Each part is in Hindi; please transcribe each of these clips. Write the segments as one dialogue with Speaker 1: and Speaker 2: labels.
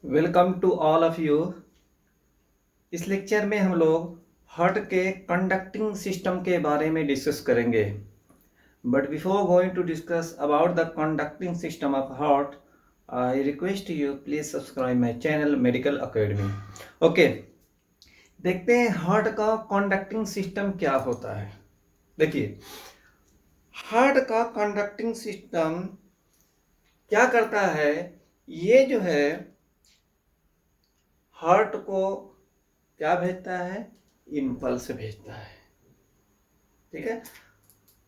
Speaker 1: Welcome to all of you. इस लेक्चर में हम लोग हार्ट के कंडक्टिंग सिस्टम के बारे में डिस्कस करेंगे। But before going to discuss about the conducting system of heart, I request you please subscribe my channel medical academy. Okay, देखते हैं हार्ट का कंडक्टिंग सिस्टम क्या होता है। देखिए, हार्ट का कंडक्टिंग सिस्टम क्या करता है, ये जो है हार्ट को क्या भेजता है, इम्पल्स भेजता है। ठीक है।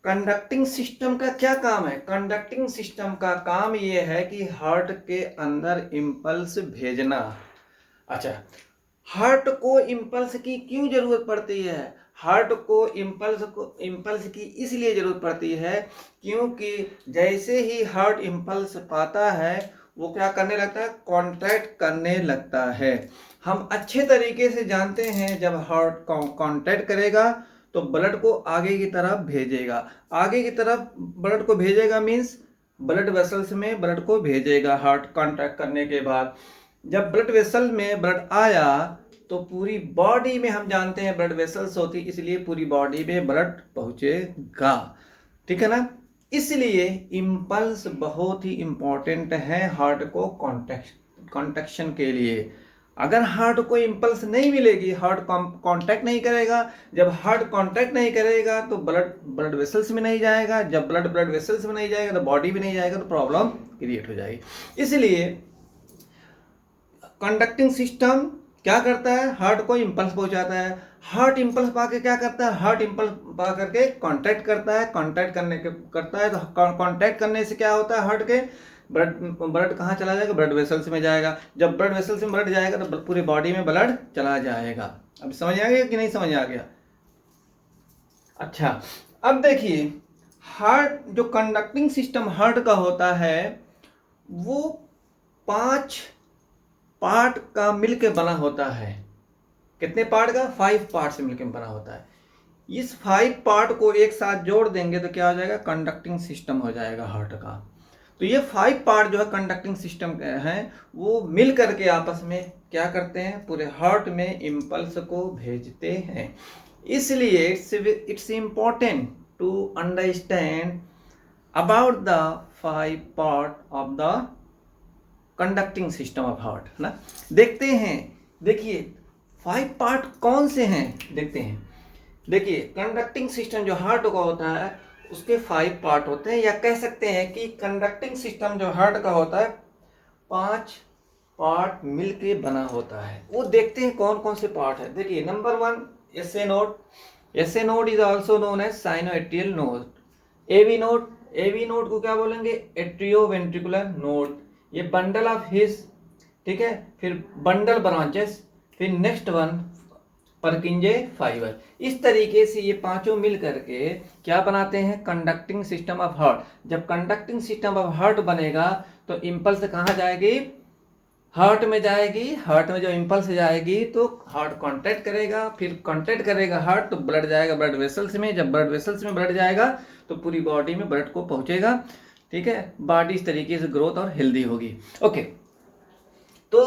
Speaker 1: कंडक्टिंग सिस्टम का क्या काम है? कंडक्टिंग सिस्टम का काम ये है कि हार्ट के अंदर इम्पल्स भेजना। अच्छा, हार्ट को इम्पल्स की क्यों जरूरत पड़ती है? हार्ट को इम्पल्स की इसलिए जरूरत पड़ती है क्योंकि जैसे ही हार्ट इम्पल्स पाता है वो क्या करने लगता है, कॉन्ट्रैक्ट करने लगता है। हम अच्छे तरीके से जानते हैं जब हार्ट कॉन्ट्रैक्ट करेगा तो ब्लड को आगे की तरफ भेजेगा। आगे की तरफ ब्लड को भेजेगा मीन्स ब्लड वेसल्स में ब्लड को भेजेगा। हार्ट कॉन्ट्रैक्ट करने के बाद जब ब्लड वेसल में ब्लड आया तो पूरी बॉडी में, हम जानते हैं ब्लड वेसल्स होती, इसलिए पूरी बॉडी में ब्लड पहुंचेगा। ठीक है ना। इसलिए इम्पल्स बहुत ही इंपॉर्टेंट है हार्ट को कॉन्ट्रैक्शन के लिए। अगर हार्ट को इम्पल्स नहीं मिलेगी, हार्ट कांटेक्ट नहीं करेगा, जब हार्ट कांटेक्ट नहीं करेगा तो ब्लड ब्लड वेसल्स में नहीं जाएगा, जब ब्लड ब्लड वेसल्स में नहीं जाएगा तो बॉडी में नहीं जाएगा, तो प्रॉब्लम क्रिएट हो जाएगी। इसलिए कंडक्टिंग सिस्टम क्या करता है, हार्ट को इम्पल्स पहुंचाता है। हार्ट इम्पल्स पाके क्या करता है, हार्ट इम्पल्स पा करके कांटेक्ट करता है। कांटेक्ट करने के करता है तो कांटेक्ट करने से क्या होता है, हार्ट के ब्लड ब्लड कहाँ चला जाएगा, ब्लड वेसल्स में जाएगा। जब ब्लड वेसल्स में ब्लड जाएगा तो पूरी बॉडी में ब्लड चला जाएगा। अब समझ आ गया कि नहीं समझ आ गया? अच्छा, अब देखिए, हार्ट जो कंडक्टिंग सिस्टम हार्ट का होता है वो 5 पार्ट का मिलकर बना होता है। कितने पार्ट का? 5 पार्ट से मिलकर बना होता है। इस 5 पार्ट को एक साथ जोड़ देंगे तो क्या हो जाएगा, कंडक्टिंग सिस्टम हो जाएगा हार्ट का। तो ये 5 पार्ट जो है कंडक्टिंग सिस्टम के हैं, वो मिल करके आपस में क्या करते हैं, पूरे हार्ट में इम्पल्स को भेजते हैं। इसलिए it's important to understand about the 5 part of the conducting system of heart ना। देखते हैं, देखिए 5 पार्ट कौन से हैं, देखते हैं। देखिए, कंडक्टिंग सिस्टम जो हार्ट का होता है उसके 5 पार्ट होते हैं, या कह सकते हैं कि कंडक्टिंग सिस्टम जो हार्ट का होता है 5 पार्ट मिलके बना होता है। वो देखते हैं कौन कौन से पार्ट है। देखिए, number 1 SA node. SA node is also known as sinoatrial node. AV node, AV node को क्या बोलेंगे, एट्रियोवेंट्रिकुलर नोड। ये बंडल ऑफ हिस, ठीक है। फिर बंडल ब्रांचेस, फिर नेक्स्ट वन परकिंजे फाइबर। इस तरीके से ये पांचों मिल करके क्या बनाते हैं, कंडक्टिंग सिस्टम ऑफ हार्ट। जब कंडक्टिंग सिस्टम ऑफ हार्ट बनेगा तो इम्पल्स कहाँ जाएगी, हार्ट में जाएगी। हार्ट में जो इम्पल्स जाएगी तो हार्ट कांटेक्ट करेगा, फिर कांटेक्ट करेगा हार्ट तो ब्लड जाएगा ब्लड वेसल्स में। जब ब्लड वेसल्स में ब्लड जाएगा तो पूरी बॉडी में ब्लड को पहुंचेगा। ठीक है, बॉडी इस तरीके से ग्रोथ और हेल्दी होगी। ओके, तो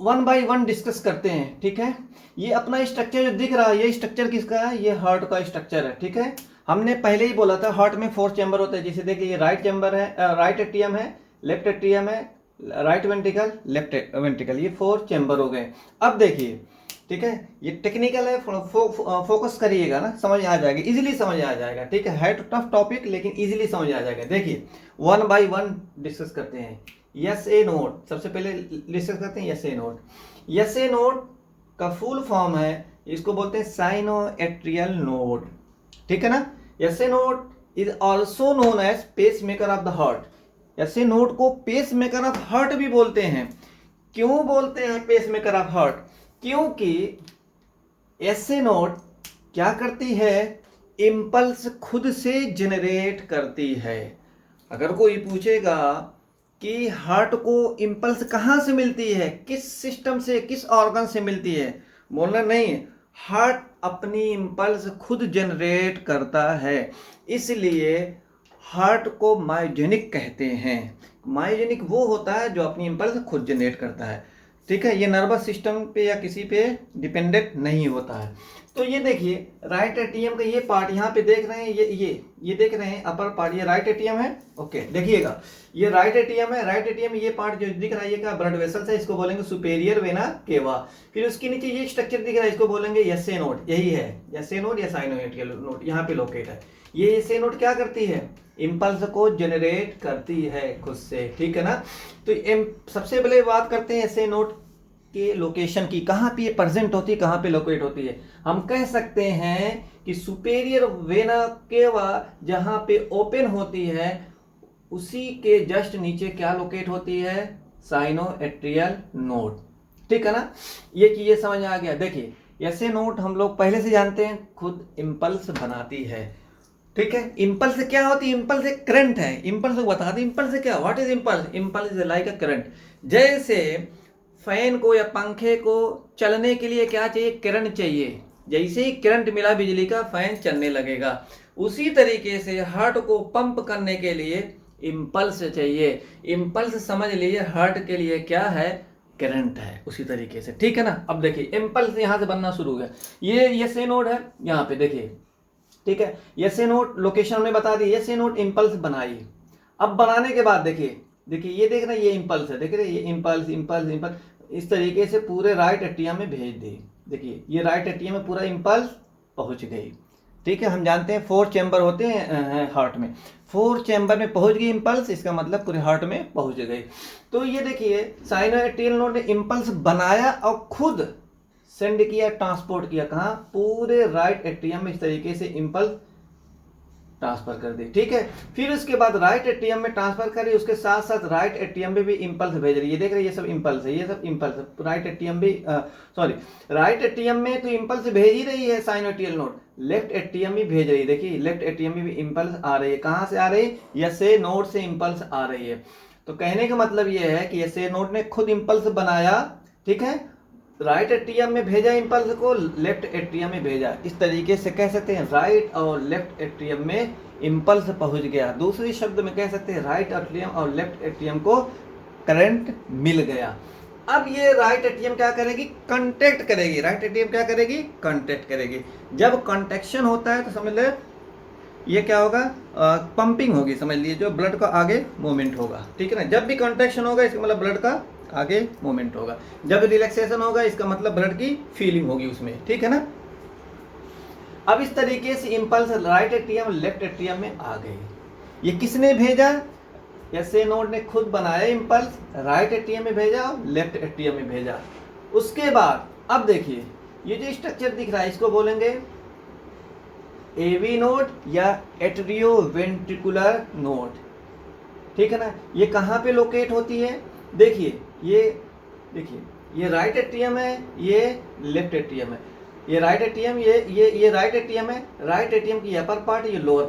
Speaker 1: 1 बाय 1 डिस्कस करते हैं। ठीक है, ये अपना स्ट्रक्चर जो दिख रहा है, ये स्ट्रक्चर किसका है, ये हार्ट का स्ट्रक्चर है। ठीक है, हमने पहले ही बोला था हार्ट में 4 चैम्बर होते हैं। जैसे देखिए, ये राइट चैम्बर है, राइट एट्रियम है, लेफ्ट एट्रियम है, राइट वेंट्रिकल, लेफ्ट वेंट्रिकल, ये 4 चैम्बर हो गए। अब देखिए, ठीक है, ये टेक्निकल है, फोकस करिएगा ना, समझ आ जाएगा, इजीली समझ आ जाएगा। ठीक है तो टफ टॉपिक लेकिन इजीली समझ आ जाएगा। देखिए, 1 बाय 1 डिस्कस करते हैं। यस ए नोड, सबसे पहले डिस्कस करते हैं S A node. S A node का फुल फॉर्म है, इसको बोलते हैं साइनोएट्रियल नोड। ठीक है ना। S A node is also known as pacemaker of the heart. S A node को पेस मेकर ऑफ हार्ट भी बोलते हैं। क्यों बोलते हैं पेस मेकर ऑफ हार्ट? क्योंकि एस ए नोड क्या करती है, इम्पल्स खुद से जनरेट करती है। अगर कोई पूछेगा कि हार्ट को इम्पल्स कहाँ से मिलती है, किस सिस्टम से, किस ऑर्गन से मिलती है, बोलना नहीं, हार्ट अपनी इम्पल्स खुद जनरेट करता है। इसलिए हार्ट को मायोजेनिक कहते हैं। मायोजेनिक वो होता है जो अपनी इम्पल्स खुद जनरेट करता है। ठीक है, ये नर्वस सिस्टम पे या किसी पे डिपेंडेंट नहीं होता है। तो ये देखिए राइट एट्रियम का ये पार्ट यहाँ पे देख रहे हैं, ये देख रहे हैं अपर पार्ट, ये राइट एट्रियम है। ओके देखिएगा, ये राइट एट्रियम है। राइट एट्रियम ये पार्ट जो दिख रहा है ये क्या ब्लड वेसल्स है, इसको बोलेंगे सुपेरियर वेना केवा। फिर उसके नीचे ये स्ट्रक्चर दिख रहा है, इसको बोलेंगे एसए नोड, यही है एसए नोड या साइनोइडियल नोड, यहाँ पे लोकेट है। ये एसए नोड क्या करती है, इम्पल्स को जनरेट करती है खुद से, ठीक है ना। तो सबसे पहले बात करते हैं एसए नोड के लोकेशन की, कहाँ पे ये प्रेजेंट होती है, कहाँ पे लोकेट होती है। हम कह सकते हैं कि सुपेरियर वेना केवा जहाँ पे ओपन होती है उसी के जस्ट नीचे क्या लोकेट होती है, साइनोएट्रियल नोड, ठीक है ना। ये चीजें समझ आ गया। देखिए ऐसे नोड हम लोग पहले से जानते हैं खुद इम्पल्स बनाती है, ठीक है। इम्पल्स से क्या होती है, इम्पल्स एक करंट है। इम्पल्स को बता दें इम्पल्स से क्या, what is impulse, impulse is like a current. जैसे फैन को या पंखे को चलने के लिए क्या चाहिए, करंट चाहिए। जैसे ही करंट मिला बिजली का फैन चलने लगेगा। उसी तरीके से हार्ट को पंप करने के लिए इम्पल्स चाहिए। इम्पल्स समझ लीजिए हार्ट के लिए क्या है, करंट है, उसी तरीके से, ठीक है ना। अब देखिए इम्पल्स यहां से बनना शुरू हो गया। ये से नोड है यहाँ पे देखिए, ठीक है। ये नोड लोकेशन में बता दी, ये नोड इम्पल्स बनाई। अब बनाने के बाद देखिए ये देख रहे हैं, ये इम्पल्स है, देख रहे हैं ये इम्पल्स इम्पल्स इम्पल्स इस तरीके से पूरे राइट एट्रियम में भेज दी। देखिए ये राइट एट्रियम में पूरा इम्पल्स पहुंच गई, ठीक है। हम जानते हैं 4 चैम्बर होते हैं हार्ट में, 4 चैम्बर में पहुंच गई इम्पल्स, इसका मतलब पूरे हार्ट में पहुंच गई। तो ये देखिए साइनोएट्रियल नोड ने इम्पल्स बनाया और खुद सेंड किया, ट्रांसपोर्ट किया, कहाँ, पूरे राइट एट्रियम में इस तरीके से इम्पल्स ट्रांसफर कर दी, ठीक है। फिर उसके बाद राइट एट्रियम में ट्रांसफर करी, उसके साथ साथ राइट एट्रियम में भी इम्पल्स भेज रही है। देख रहे हैं ये सब इम्पल्स है, ये सब इम्पल्स राइट एट्रियम भी राइट एट्रियम में तो इम्पल्स भेज ही रही है साइनोएट्रियल नोड, लेफ्ट एट्रियम भी भेज रही है। देखिए लेफ्ट एट्रियम में भी इम्पल्स आ रही है, कहाँ से आ रही है, यसे नोड से इम्पल्स आ रही है। तो कहने का मतलब ये है कि यसे नोड ने खुद इम्पल्स बनाया, ठीक है, राइट एट्रियम में भेजा इम्पल्स को, लेफ्ट एट्रियम में भेजा। इस तरीके से कह सकते हैं राइट और लेफ्ट एट्रियम में इम्पल्स पहुंच गया। दूसरे शब्द में कह सकते हैं राइट एट्रियम और लेफ्ट एट्रियम को करंट मिल गया। अब ये राइट एट्रियम क्या करेगी, कांटेक्ट करेगी। राइट एट्रियम क्या करेगी, कांटेक्ट करेगी। जब कांटेक्शन होता है तो समझ ले ये क्या होगा, पंपिंग होगी, समझ लीजिए, जो ब्लड का आगे मूवमेंट होगा, ठीक है ना। जब भी कांट्रैक्शन होगा इसका मतलब ब्लड का आगे मूवमेंट होगा, जब रिलैक्सेशन होगा इसका मतलब ब्लड की फीलिंग होगी उसमें, ठीक है ना। अब इस तरीके से impulse right atrium left atrium में आ गए। ये किसने भेजा, एसए नोड ने खुद बनाया इम्पल्स, राइट एट्रियम में भेजा और लेफ्ट एट्रियम में भेजा। उसके बाद अब देखिए ये जो स्ट्रक्चर दिख रहा है इसको बोलेंगे एवी नोड या एट्रियोवेंट्रिकुलर नोड, ठीक है ना। ये कहाँ पे लोकेट होती है, देखिए ये राइट एट्रियम है, ये लेफ्ट एट्रियम है। ये राइट एट्रियम, ये राइट एट्रियम है। राइट एट्रियम की अपर पार्ट, ये लोअर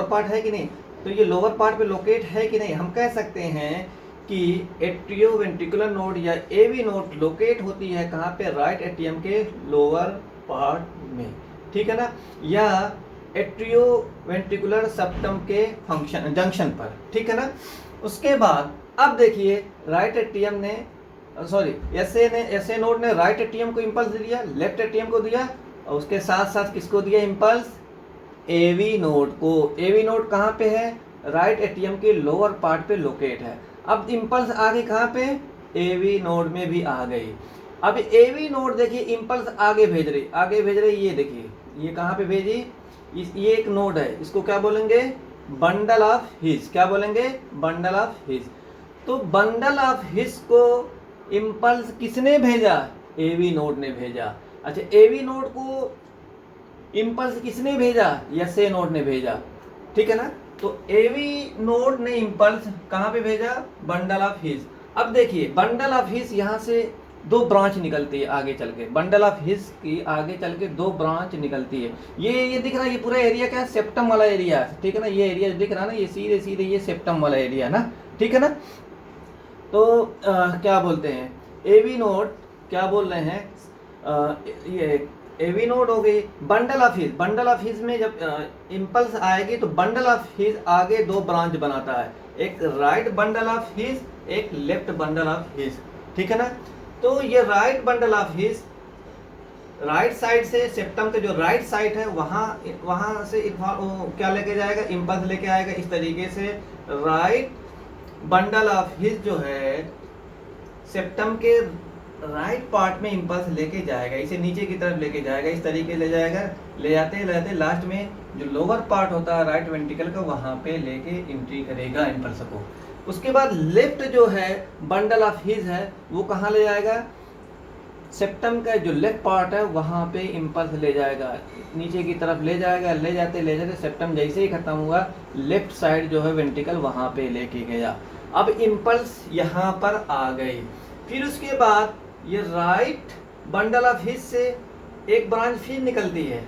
Speaker 1: पार्ट है कि नहीं, तो ये लोअर पार्ट पे लोकेट है कि नहीं। हम कह सकते हैं कि एट्रियोवेंट्रिकुलर नोड या एवी नोड लोकेट होती है कहाँ पे, राइट एट्रियम के लोअर पार्ट में, ठीक है ना, या एट्रियोवेंट्रिकुलर सेप्टम के जंक्शन पर, ठीक है ना। उसके बाद अब देखिए राइट एट्रियम ने एसए नोड ने राइट एट्रियम को इम्पल्स दिया, लेफ्ट एट्रियम को दिया, और उसके साथ साथ किसको दिया इम्पल्स, एवी नोड को। एवी नोड कहाँ पे है, राइट एट्रियम के लोअर पार्ट पे लोकेट है। अब इम्पल्स आ गई कहाँ पे, एवी नोड में भी आ गई। अब एवी नोड देखिए इम्पल्स आगे भेज रही, ये देखिए ये कहाँ पे भेजी, ये एक नोड है, इसको क्या बोलेंगे, बंडल ऑफ हिज, क्या बोलेंगे, बंडल ऑफ हिज। तो बंडल ऑफ हिज को इम्पल्स किसने भेजा, एवी नोड ने भेजा। अच्छा एवी नोड को इम्पल्स किसने भेजा, एसए नोड ने भेजा, ठीक है ना। तो एवी नोड ने इम्पल्स कहाँ पे भेजा, बंडल ऑफ हिज। अब देखिए बंडल ऑफ हिज यहाँ से 2 ब्रांच निकलती है आगे चल के, बंडल ऑफ हिज की आगे चल के 2 ब्रांच निकलती है। ये दिख रहा है, ये पूरा एरिया क्या है, सेप्टम वाला एरिया है, ठीक है ना। ये एरिया दिख रहा है ना, ये सीधे ये सेप्टम वाला एरिया है ना, ठीक है ना। तो क्या बोलते हैं, एवी नोड क्या बोल रहे हैं, ये एवी नोड हो गई। बंडल ऑफ हिज में जब इम्पल्स आएगी तो बंडल ऑफ हिज आगे 2 ब्रांच बनाता है, एक राइट बंडल ऑफ हिज, एक लेफ्ट बंडल ऑफ हिज, ठीक है ना। तो ये right bundle of his right side से सेप्टम का जो राइट साइड है वहां से क्या लेके जाएगा, इम्पल्स लेके आएगा। इस तरीके से राइट बंडल ऑफ हिज जो है सेप्टम के राइट पार्ट में इम्पल्स लेके जाएगा, इसे नीचे की तरफ लेके जाएगा, इस तरीके ले जाएगा। ले जाते लास्ट में जो लोअर पार्ट होता है राइट वेंट्रिकल का वहां पे लेके एंट्री करेगा इम्पल्स को। उसके बाद लेफ्ट जो है बंडल ऑफ हिज है वो कहाँ ले जाएगा, सेप्टम का जो लेफ्ट पार्ट है वहां पे इम्पल्स ले जाएगा, नीचे की तरफ ले जाएगा। ले जाते सेप्टम जैसे ही खत्म हुआ लेफ्ट साइड जो है वेंट्रिकल वहां पे लेके गया। अब इम्पल्स यहाँ पर आ गई। फिर उसके बाद ये राइट बंडल ऑफ हिज से एक ब्रांच फिर निकलती है,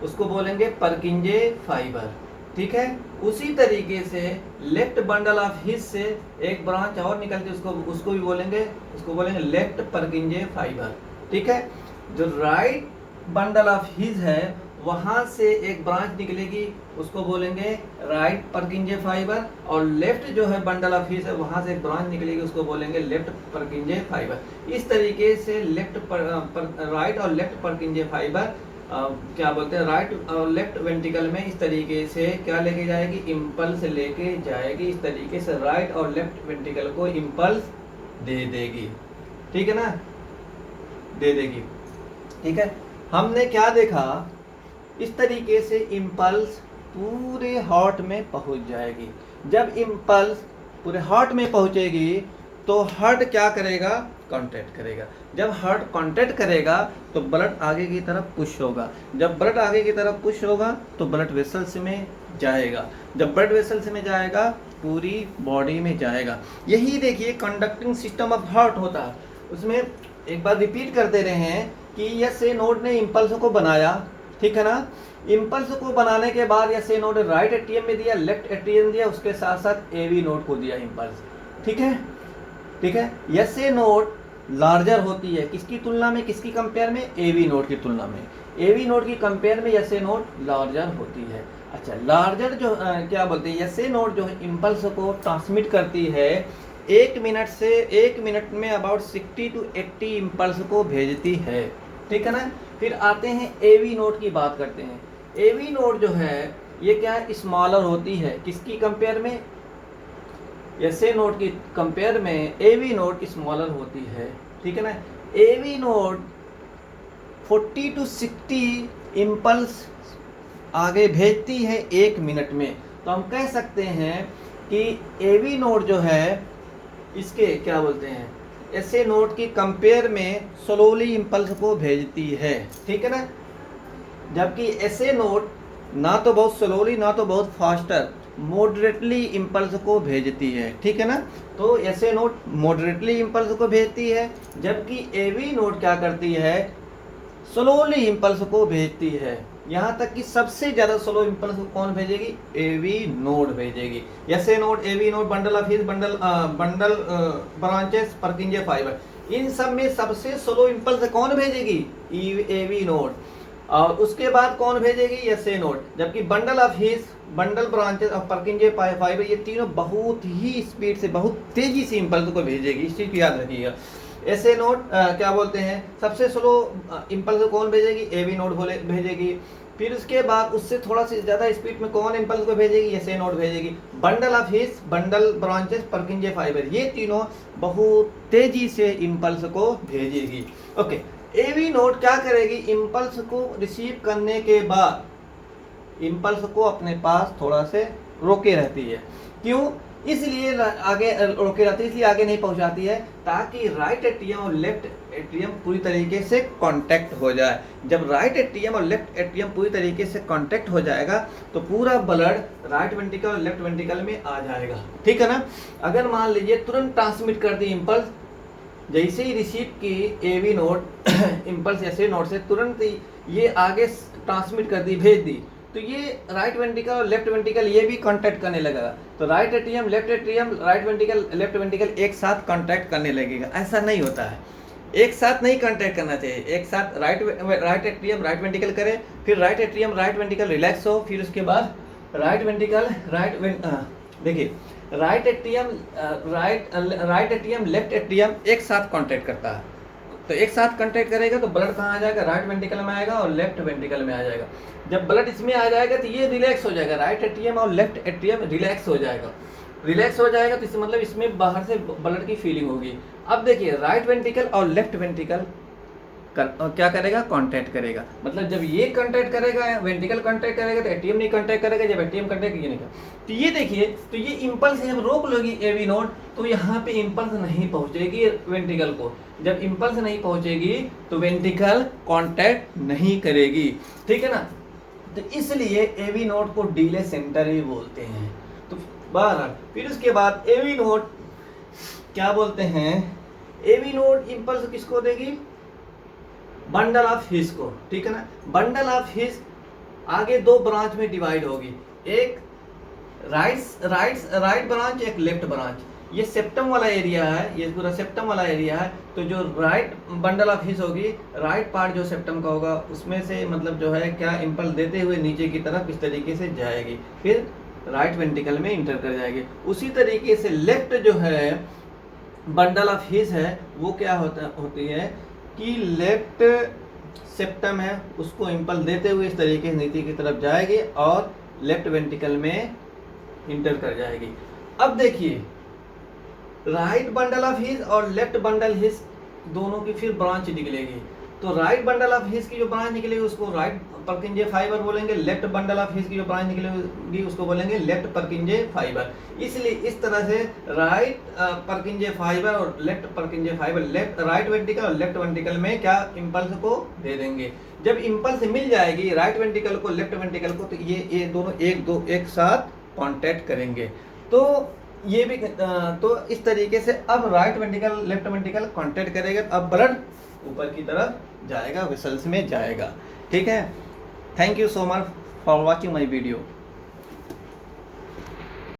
Speaker 1: उसको बोलेंगे परकिंजे फाइबर, ठीक है। उसी तरीके से लेफ्ट बंडल ऑफ हिज से एक ब्रांच और निकलती है, उसको बोलेंगे लेफ्ट परकिंजे फाइबर, ठीक है। जो राइट बंडल ऑफ हिज है वहां से एक ब्रांच निकलेगी, उसको बोलेंगे राइट परकिंजे फाइबर। और लेफ्ट जो है बंडल ऑफ हिज है वहां से एक ब्रांच निकलेगी, उसको बोलेंगे लेफ्ट परकिंजे फाइबर। इस तरीके से राइट और लेफ्ट परकिंजे फाइबर क्या बोलते हैं, राइट और लेफ्ट वेंट्रिकल में इस तरीके से क्या लेके जाएगी, इम्पल्स लेके जाएगी। इस तरीके से राइट और लेफ्ट वेंट्रिकल को इम्पल्स दे देगी, ठीक है ना, दे देगी, ठीक है। हमने क्या देखा, इस तरीके से इम्पल्स पूरे हार्ट में पहुंच जाएगी। जब इम्पल्स पूरे हार्ट में पहुंचेगी तो हार्ट क्या करेगा, कॉन्ट्रैक्ट करेगा। जब हार्ट कॉन्ट्रैक्ट करेगा तो ब्लड आगे की तरफ पुश होगा। जब ब्लड आगे की तरफ पुश होगा तो ब्लड वेसल्स में जाएगा। जब ब्लड वेसल्स में जाएगा पूरी बॉडी में जाएगा। यही देखिए कंडक्टिंग सिस्टम ऑफ हार्ट होता है। उसमें एक बार रिपीट कर दे रहे हैं कि यस ए नोड ने इम्पल्स को बनाया, ठीक है ना। इम्पल्स को बनाने के बाद yes A node right atrium में दिया, लेफ्ट एट्रियम दिया, उसके साथ साथ एवी नोड को दिया इम्पल्स, ठीक है, ठीक है। यस ए नोड लार्जर होती है किसकी तुलना में, किसकी कंपेयर में, एवी नोड की तुलना में। एवी नोड की कंपेयर में यस ए नोड लार्जर होती है। अच्छा, लार्जर जो क्या बोलते हैं, यस ए नोड जो है इम्पल्स को ट्रांसमिट करती है 1 मिनट में अबाउट 60 to 80 इम्पल्स को भेजती है, ठीक है ना। फिर आते हैं एवी नोड की बात करते हैं। एवी नोड जो है ये क्या है, स्मॉलर होती है किसकी कंपेयर में, एस ए नोड की कंपेयर में एवी नोड स्मॉलर होती है, ठीक है ना। एवी नोड 40 to 60 इम्पल्स आगे भेजती है 1 मिनट में। तो हम कह सकते हैं कि एवी नोड जो है इसके क्या बोलते हैं, एस ए नोड की कंपेयर में स्लोली इम्पल्स को भेजती है, ठीक है ना। जबकि एस ए नोड ना तो बहुत स्लोली ना तो बहुत फास्टर, मॉडरेटली इम्पल्स को भेजती है, ठीक है ना। तो S A node moderately impulse को भेजती है, जबकि एवी नोड क्या करती है, स्लोली इम्पल्स को भेजती है। यहाँ तक कि सबसे ज्यादा स्लो इम्पल्स को कौन भेजेगी, एवी नोड भेजेगी। S A node, AV node, bundle of His, bundle branches, Purkinje fibre, इन सब में सबसे स्लो इम्पल्स कौन भेजेगी, एवी नोड। और उसके बाद कौन भेजेगी, एस ए नोड। जबकि bundle of His, bundle branches और परकिंजे फाइबर ये तीनों बहुत ही स्पीड से, बहुत तेजी से इम्पल्स को भेजेगी। इस चीज को याद रखिएगा। एस ए नोड क्या बोलते हैं, सबसे स्लो इम्पल्स कौन भेजेगी, एवी नोड भेजेगी। फिर उसके बाद उससे थोड़ा सा ज्यादा स्पीड में कौन इम्पल्स को भेजेगी, एस ए नोड भेजेगी। Bundle of His, bundle branches, Purkinje fibre ये तीनों बहुत तेजी से इम्पल्स को भेजेगी। ओके, एवी नोड क्या करेगी, इम्पल्स को रिसीव करने के बाद इम्पल्स को अपने पास थोड़ा से रोके रहती है। क्यों, इसलिए आगे रोके रहती है, इसलिए आगे नहीं पहुंचाती है, ताकि राइट एट्रियम और लेफ्ट एट्रियम पूरी तरीके से कांटेक्ट हो जाए। जब राइट एट्रियम और लेफ्ट एट्रियम पूरी तरीके से कांटेक्ट हो जाएगा तो पूरा ब्लड राइट वेंट्रिकल और लेफ्ट वेंट्रिकल में आ जाएगा, ठीक है ना। अगर मान लीजिए तुरंत ट्रांसमिट कर दी इम्पल्स, जैसे ही रिसीव की AV node impulse S A node से तुरंत ये आगे ट्रांसमिट कर दी, भेज दी, तो ये राइट वेंट्रिकल और लेफ्ट वेंट्रिकल ये भी कांटेक्ट करने लगेगा। तो right atrium, left atrium, right ventricle, left ventricle एक साथ कांटेक्ट करने लगेगा। ऐसा नहीं होता है, एक साथ नहीं कांटेक्ट करना चाहिए। एक साथ राइट एट्रियम राइट वेंट्रिकल करे, फिर right atrium right ventricle relax हो, फिर उसके बाद राइट वेंट्रिकल देखिए right atrium right atrium left atrium एक साथ कांटेक्ट करता है। तो एक साथ कांटेक्ट करेगा तो ब्लड कहाँ आ जाएगा, राइट वेंट्रिकल में आएगा और लेफ्ट वेंट्रिकल में आ जाएगा। जब ब्लड इसमें आ जाएगा तो ये रिलैक्स हो जाएगा, राइट एट्रियम और लेफ्ट एट्रियम रिलैक्स हो जाएगा। रिलैक्स हो जाएगा तो इससे मतलब इसमें बाहर से ब्लड की फीलिंग होगी। अब देखिए राइट वेंट्रिकल और लेफ्ट वेंट्रिकल क्या करेगा, कांटेक्ट करेगा। मतलब जब ये कांटेक्ट करेगा, वेंट्रिकल कांटेक्ट करेगा तो एटीएम नहीं कांटेक्ट करेगा, जब एटीएम कांटेक्ट ये नहीं करेगा। तो ये देखिए, तो ये इंपल्स जब रोक लोगी एवी नोड तो यहाँ पे इंपल्स नहीं पहुंचेगी वेंट्रिकल को। जब इंपल्स नहीं पहुंचेगी तो वेंट्रिकल कांटेक्ट नहीं करेगी, ठीक है ना। तो इसलिए एवी नोड को डीले सेंटर ही बोलते हैं। तो बहरहाल फिर उसके बाद एवी नोड क्या बोलते हैं, एवी नोड इंपल्स किसको देगी, बंडल ऑफ हिस को, ठीक है ना। बंडल ऑफ हिस आगे दो ब्रांच में डिवाइड होगी, एक राइट ब्रांच, एक लेफ्ट ब्रांच। ये सेप्टम वाला एरिया है, ये पूरा सेप्टम वाला एरिया है। तो जो राइट बंडल ऑफ हिस होगी, राइट पार्ट जो सेप्टम का होगा उसमें से मतलब जो है क्या इंपल्स देते हुए नीचे की तरफ इस तरीके से जाएगी, फिर राइट वेंट्रिकल में इंटर कर जाएगी। उसी तरीके से लेफ्ट जो है बंडल ऑफ हिस है वो क्या होती है कि लेफ्ट सेप्टम है उसको इंपल्स देते हुए इस तरीके से नीचे की तरफ जाएगी और लेफ्ट वेंट्रिकल में इंटर कर जाएगी। अब देखिए राइट बंडल ऑफ हिस और लेफ्ट बंडल हिस दोनों की फिर ब्रांच निकलेगी। तो राइट बंडल ऑफ हिस की जो ब्रांच निकलेगी उसको राइट परकिंजे फाइबर बोलेंगे, लेफ्ट बंडल ऑफ हिस की जो ब्रांच निकलेगी उसको बोलेंगे लेफ्ट परकिंजे फाइबर। इसलिए इस तरह से राइट परकिंजे फाइबर और left परकिंजे fibre left right ventricle और लेफ्ट वेंट्रिकल में क्या इंपल्स को दे देंगे। जब इंपल्स मिल जाएगी राइट वेंट्रिकल को लेफ्ट वेंट्रिकल को, तो ये दोनों एक साथ कांटेक्ट करेंगे। तो ये भी तो इस तरीके से अब right ventricle left ventricle contact करेगा, अब ब्लड ऊपर की तरफ जाएगा, वेसल्स में जाएगा, ठीक है। Thank you so much for watching my video.